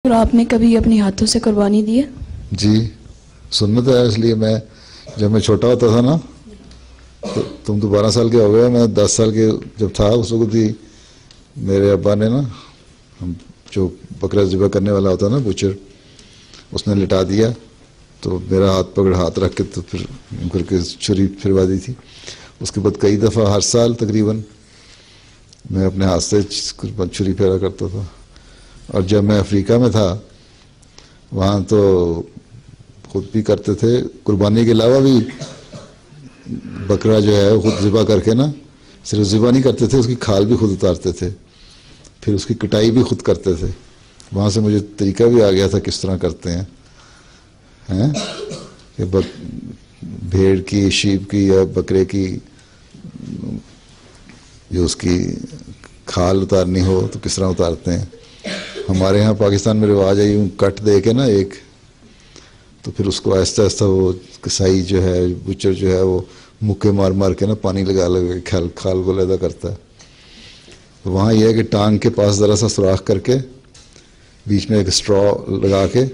और आपने कभी अपने हाथों से कुर्बानी दी है? जी, सुन्नत है। इसलिए मैं जब मैं छोटा होता था ना, तो तुम तो 12 साल के हो गए, मैं 10 साल के जब था उस वक्त ही मेरे अब्बा ने ना, हम जो बकरा ज़िबा करने वाला होता ना बुचर, उसने लिटा दिया, तो मेरा हाथ रख के तो फिर करके छुरी फिरवा दी थी। उसके बाद कई दफ़ा हर साल तकरीबन मैं अपने हाथ से छुरी फेरा करता था। और जब मैं अफ्रीका में था वहाँ तो खुद भी करते थे, कुर्बानी के अलावा भी बकरा जो है खुद ज़िबा करके ना, सिर्फ ज़िबा नहीं करते थे, उसकी खाल भी खुद उतारते थे, फिर उसकी कटाई भी खुद करते थे। वहाँ से मुझे तरीका भी आ गया था किस तरह करते हैं कि भेड़ की, शीप की या बकरे की जो उसकी खाल उतारनी हो तो किस तरह उतारते हैं। हमारे यहाँ पाकिस्तान में रिवाज है यूँ कट दे के ना एक, तो फिर उसको आहिस्ता आहिस्ता वो कसाई जो है, बुचर जो है, वो मुक्के मार मार के ना पानी लगा के खाल को लैदा करता है। तो वहाँ यह है कि टांग के पास ज़रा सा सुराख करके बीच में एक स्ट्रॉ लगा के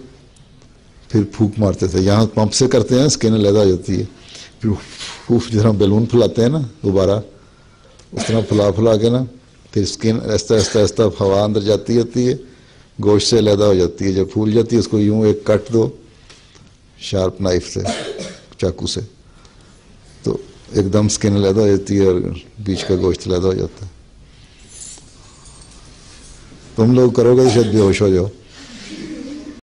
फिर फूंक मारते थे। यहाँ पंप से करते हैं, स्किन लैदा हो जाती है, फिर फूफ जिस तरह बैलून फुलाते हैं ना दोबारा, उस तरह फुला के ना फिर स्किन आहिस्ता आहिस्ता आहिस्ता हवा अंदर जाती होती है, गोश्त से अलहदा हो जाती है। जब फूल जाती है उसको यूँ एक कट दो शार्प नाइफ से, चाकू से, तो एकदम स्किन अलहदा हो जाती है और बीच का गोश्त अलहदा हो जाता है। तुम लोग करोगे तो शायद बेहोश हो जाओ।